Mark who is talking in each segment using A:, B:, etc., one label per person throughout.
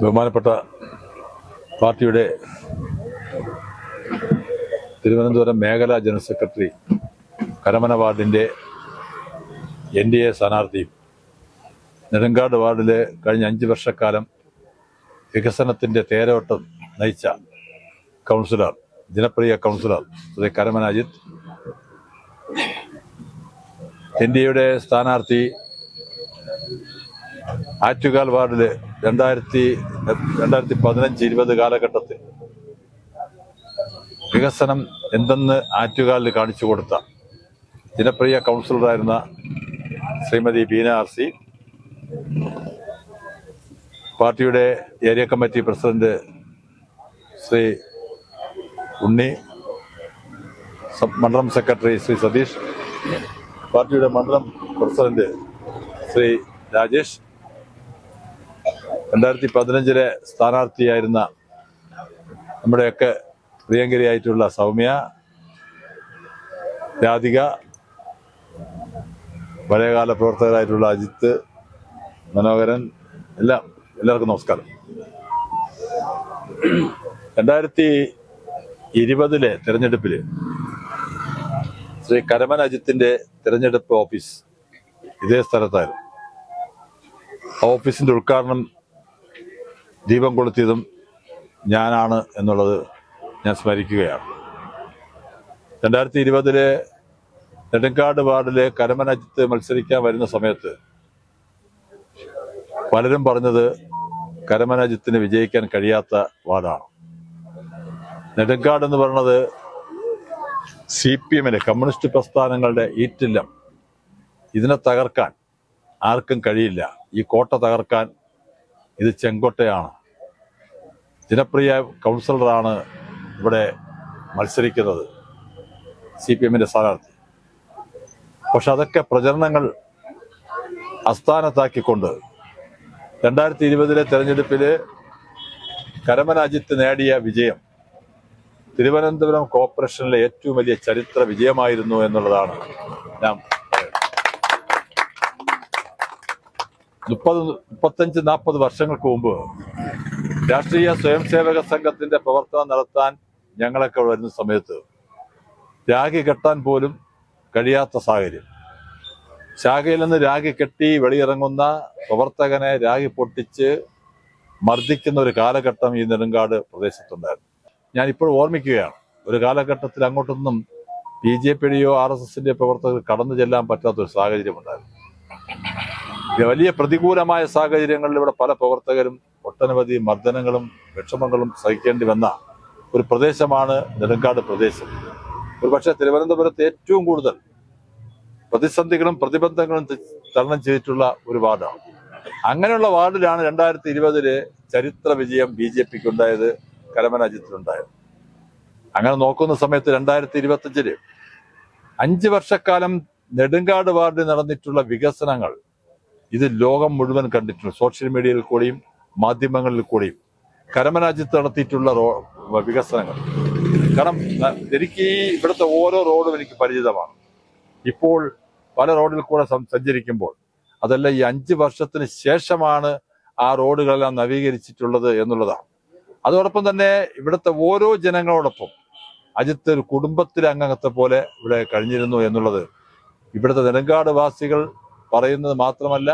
A: ബഹുമാനപ്പെട്ട പാർട്ടിയുടെ തിരുവനന്തപുരം മേഖലാ ജനറൽ സെക്രട്ടറി, കരമന വാർഡിൻ്റെ NDA സ്ഥാനാർത്ഥിയും നെടുങ്കാട് വാർഡിലെ കഴിഞ്ഞ 5 വർഷക്കാലം വികസനത്തിൻ്റെ തേരോട്ടം നയിച്ച കൗൺസിലർ, ജനപ്രിയ കൗൺസിലർ ശ്രീ കരമന അജിത്ത്, NDAയുടെ സ്ഥാനാർത്ഥി ആറ്റുകാൽ വാർഡിൽ 2015-20 കാലഘട്ടത്തിൽ വികസനം എന്തെന്ന് ആറ്റുകാലിൽ കാണിച്ചു കൊടുത്ത ജനപ്രിയ കൗൺസിലറായിരുന്ന ശ്രീമതി ബീന RC, പാർട്ടിയുടെ ഏരിയ കമ്മിറ്റി പ്രസിഡന്റ് ശ്രീ ഉണ്ണി, മണ്ഡലം സെക്രട്ടറി ശ്രീ സതീഷ്, പാർട്ടിയുടെ മണ്ഡലം പ്രസിഡന്റ് ശ്രീ രാജേഷ്, 2015 സ്ഥാനാർത്ഥിയായിരുന്ന നമ്മുടെയൊക്കെ പ്രിയങ്കരിയായിട്ടുള്ള സൗമ്യ, രാധിക, പഴയകാല പ്രവർത്തകരായിട്ടുള്ള അജിത്ത്, മനോഹരൻ, എല്ലാവർക്കും നമസ്കാരം. 2020 തെരഞ്ഞെടുപ്പിൽ ശ്രീ കരമന അജിത്തിന്റെ തെരഞ്ഞെടുപ്പ് ഓഫീസ് ഇതേ സ്ഥലത്തായിരുന്നു. ആ ഓഫീസിന്റെ ഉദ്ഘാടനം ദീപം കൊളുത്തിയതും ഞാനാണ് എന്നുള്ളത് ഞാൻ സ്മരിക്കുകയാണ്. 2020 നെടുങ്കാട് വാർഡിലെ കരമന അജിത്ത് മത്സരിക്കാൻ വരുന്ന സമയത്ത് പലരും പറഞ്ഞത് കരമന അജിത്തിന് വിജയിക്കാൻ കഴിയാത്ത വാർഡാണ്. നെടുങ്കാട് എന്ന് പറയുന്നത് CPM കമ്മ്യൂണിസ്റ്റ് പ്രസ്ഥാനങ്ങളുടെ ഈറ്റില്ലം. ഇതിനെ തകർക്കാൻ ആർക്കും കഴിയില്ല. ഈ കോട്ട തകർക്കാൻ ഇത് ചെങ്കോട്ടയാണ്. ജനപ്രിയ കൗൺസിലറാണ് ഇവിടെ മത്സരിക്കുന്നത്, CPM സ്ഥാനാർത്ഥി. പക്ഷെ അതൊക്കെ പ്രചരണങ്ങൾ അസ്ഥാനത്താക്കിക്കൊണ്ട് 2020 തെരഞ്ഞെടുപ്പിൽ കരമന അജിത്ത് നേടിയ വിജയം തിരുവനന്തപുരം കോർപ്പറേഷനിലെ ഏറ്റവും വലിയ ചരിത്ര വിജയമായിരുന്നു എന്നുള്ളതാണ് ഞാൻ പറയുന്നത്. 35-40 വർഷങ്ങൾക്ക് മുമ്പ് രാഷ്ട്രീയ സ്വയംസേവക സംഘത്തിന്റെ പ്രവർത്തനം നടത്താൻ ഞങ്ങളൊക്കെ വരുന്ന സമയത്ത് രാഖി കെട്ടാൻ പോലും കഴിയാത്ത സാഹചര്യം. ശാഖയിൽ നിന്ന് രാഖി കെട്ടി വെളിയിറങ്ങുന്ന പ്രവർത്തകനെ രാഖി പൊട്ടിച്ച് മർദ്ദിക്കുന്ന ഒരു കാലഘട്ടം ഈ നെടുങ്കാട് പ്രദേശത്തുണ്ടായിരുന്നു. ഞാൻ ഇപ്പോൾ ഓർമ്മിക്കുകയാണ്, ഒരു കാലഘട്ടത്തിൽ അങ്ങോട്ടൊന്നും BJPയുടെയോ RSSന്റെയോ പ്രവർത്തകർ കടന്നു ചെല്ലാൻ പറ്റാത്തൊരു സാഹചര്യമുണ്ടായിരുന്നു. വലിയ പ്രതികൂലമായ സാഹചര്യങ്ങളിൽ ഇവിടെ പല പ്രവർത്തകരും ഒട്ടനവധി മർദ്ദനങ്ങളും വിഷമങ്ങളും സഹിക്കേണ്ടി വന്ന ഒരു പ്രദേശമാണ് നെടുങ്കാട് പ്രദേശം. ഒരു പക്ഷേ തിരുവനന്തപുരത്ത് ഏറ്റവും കൂടുതൽ പ്രതിസന്ധികളും പ്രതിബന്ധങ്ങളും തരണം ചെയ്തിട്ടുള്ള ഒരു വാർഡാണ്. അങ്ങനെയുള്ള വാർഡിലാണ് 2020 ചരിത്ര വിജയം BJPക്ക് ഉണ്ടായത്, കരമന അജിത്തിനുണ്ടായത്. അങ്ങനെ നോക്കുന്ന സമയത്ത് 2025 5 വർഷക്കാലം നെടുങ്കാട് വാർഡിൽ നടന്നിട്ടുള്ള വികസനങ്ങൾ ഇത് ലോകം മുഴുവൻ കണ്ടിട്ടുണ്ട്. സോഷ്യൽ മീഡിയയിൽ കൂടിയും മാധ്യമങ്ങളിൽ കൂടിയും കരമന അജിത്ത് നടത്തിയിട്ടുള്ള വികസനങ്ങൾ. കാരണം എനിക്ക് ഇവിടുത്തെ ഓരോ റോഡും എനിക്ക് പരിചിതമാണ്. ഇപ്പോൾ പല റോഡിൽ കൂടെ സഞ്ചരിക്കുമ്പോൾ അതെല്ലാം ഈ 5 വർഷത്തിന് ശേഷമാണ് ആ റോഡുകളെല്ലാം നവീകരിച്ചിട്ടുള്ളത് എന്നുള്ളതാണ്. അതോടൊപ്പം തന്നെ ഇവിടുത്തെ ഓരോ ജനങ്ങളോടൊപ്പം അജിത്ത് ഒരു കുടുംബത്തിലെ അംഗത്തെ പോലെ ഇവിടെ കഴിഞ്ഞിരുന്നു എന്നുള്ളത് ഇവിടുത്തെ നെടുങ്കാട് വാസികൾ പറയുന്നത് മാത്രമല്ല,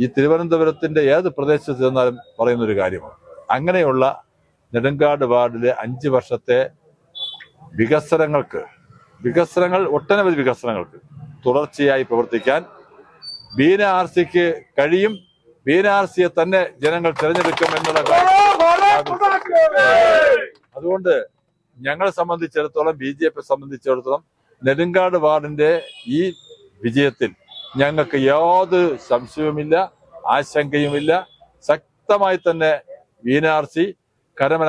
A: ഈ തിരുവനന്തപുരത്തിന്റെ ഏത് പ്രദേശത്ത് ചെന്നാലും പറയുന്നൊരു കാര്യമാണ്. അങ്ങനെയുള്ള നെടുങ്കാട് വാർഡിലെ 5 വർഷത്തെ ഒട്ടനവധി വികസനങ്ങൾക്ക് തുടർച്ചയായി പ്രവർത്തിക്കാൻ ബീന RCക്ക് കഴിയും. ബീന RCയെ തന്നെ ജനങ്ങൾ തിരഞ്ഞെടുക്കും എന്നുള്ള അതുകൊണ്ട് ഞങ്ങളെ സംബന്ധിച്ചിടത്തോളം, BJP സംബന്ധിച്ചിടത്തോളം നെടുങ്കാട് വാർഡിന്റെ ഈ വിജയത്തിൽ ഞങ്ങൾക്ക് യാതൊരു സംശയവുമില്ല, ആശങ്കയുമില്ല. ശക്തമായി തന്നെ ബീന RC കരമന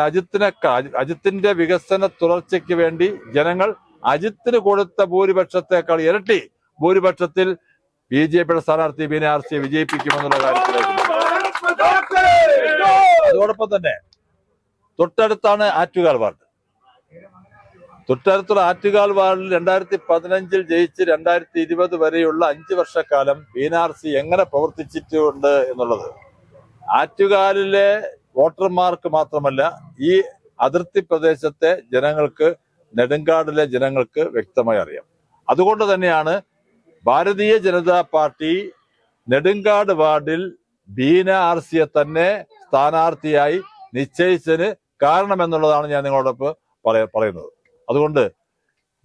A: അജിത്തിന്റെ വികസന തുടർച്ചയ്ക്ക് വേണ്ടി ജനങ്ങൾ അജിത്തിന് കൊടുത്ത ഭൂരിപക്ഷത്തെക്കാൾ ഇരട്ടി ഭൂരിപക്ഷത്തിൽ BJPയുടെ സ്ഥാനാർത്ഥി ബീന RCയെ വിജയിപ്പിക്കുമെന്നുള്ള കാര്യത്തിലേക്ക്. അതോടൊപ്പം തന്നെ തൊട്ടടുത്താണ് ആറ്റുകാൽ വാർഡ്. തൊട്ടടുത്തുള്ള ആറ്റുകാൽ വാർഡിൽ 2015 ജയിച്ച് 2020 വരെയുള്ള 5 വർഷക്കാലം ബീന RC എങ്ങനെ പ്രവർത്തിച്ചിട്ടുണ്ട് എന്നുള്ളത് ആറ്റുകാലിലെ വോട്ടർമാർക്ക് മാത്രമല്ല ഈ അതിർത്തി പ്രദേശത്തെ ജനങ്ങൾക്ക്, നെടുങ്കാടിലെ ജനങ്ങൾക്ക് വ്യക്തമായി അറിയാം. അതുകൊണ്ട് തന്നെയാണ് ഭാരതീയ ജനതാ പാർട്ടി നെടുങ്കാട് വാർഡിൽ ബീന ആർസിയെ തന്നെ സ്ഥാനാർത്ഥിയായി നിശ്ചയിച്ചതിന് കാരണമെന്നുള്ളതാണ് ഞാൻ നിങ്ങളോടൊപ്പം പറയുന്നത്. അതുകൊണ്ട്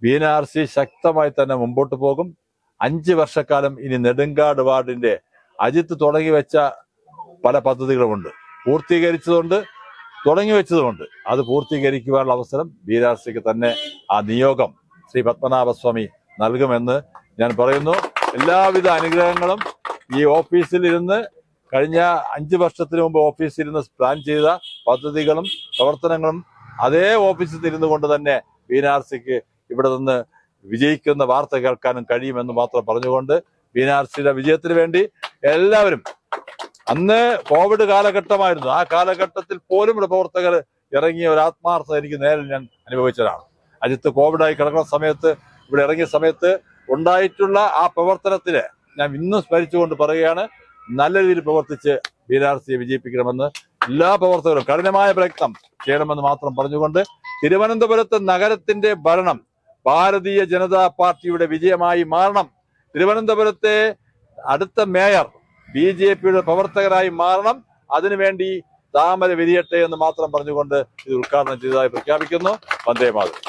A: ബീന ആർസി ശക്തമായി തന്നെ മുമ്പോട്ട് പോകും. 5 വർഷക്കാലം ഇനി നെടുങ്കാട് വാർഡിന്റെ അജിത്ത് തുടങ്ങി വെച്ച പല പദ്ധതികളുമുണ്ട്, പൂർത്തീകരിച്ചതുകൊണ്ട്, തുടങ്ങി വെച്ചതുകൊണ്ട്. അത് പൂർത്തീകരിക്കുവാനുള്ള അവസരം ബീന ആർസിക്ക് തന്നെ ആ നിയോഗം ശ്രീ പത്മനാഭസ്വാമി നൽകുമെന്ന് ഞാൻ പറയുന്നു. എല്ലാവിധ അനുഗ്രഹങ്ങളും ഈ ഓഫീസിൽ ഇരുന്ന് കഴിഞ്ഞ 5 വർഷത്തിന് മുമ്പ് ഓഫീസിൽ ഇരുന്ന് പ്ലാൻ ചെയ്ത പദ്ധതികളും പ്രവർത്തനങ്ങളും അതേ ഓഫീസിൽ ഇരുന്നു കൊണ്ട് തന്നെ ബീന ആർസിക്ക് ഇവിടെ നിന്ന് വിജയിക്കുന്ന വാർത്ത കേൾക്കാനും കഴിയുമെന്ന് മാത്രം പറഞ്ഞുകൊണ്ട് ബീന ആർസിയുടെ വിജയത്തിന് വേണ്ടി എല്ലാവരും, അന്ന് കോവിഡ് കാലഘട്ടമായിരുന്നു, ആ കാലഘട്ടത്തിൽ പോലും ഇവിടെ പ്രവർത്തകർ ഇറങ്ങിയ ഒരു ആത്മാർത്ഥത എനിക്ക് നേരിൽ ഞാൻ അനുഭവിച്ചതാണ്. അജിത്ത് കോവിഡായി കിടക്കുന്ന സമയത്ത്, ഇവിടെ ഇറങ്ങിയ സമയത്ത് ഉണ്ടായിട്ടുള്ള ആ പ്രവർത്തനത്തിന് ഞാൻ ഇന്നും സ്മരിച്ചുകൊണ്ട് പറയുകയാണ്, നല്ല രീതിയിൽ പ്രവർത്തിച്ച് ബീന ആർസിയെ വിജയിപ്പിക്കണമെന്ന് എല്ലാ പ്രവർത്തകരും കഠിനമായ പ്രയത്നം ചെയ്യണമെന്ന് മാത്രം പറഞ്ഞുകൊണ്ട് തിരുവനന്തപുരത്ത് നഗരത്തിന്റെ ഭരണം ഭാരതീയ ജനതാ പാർട്ടിയുടെ വിജയമായി മാറണം. തിരുവനന്തപുരത്തെ അടുത്ത മേയർ BJPയുടെ പ്രവർത്തകരായി മാറണം. അതിനുവേണ്ടി താമര വിരിയട്ടെ എന്ന് മാത്രം പറഞ്ഞുകൊണ്ട് ഇത് ഉദ്ഘാടനം ചെയ്തതായി പ്രഖ്യാപിക്കുന്നു. വന്ദേ മാതരം.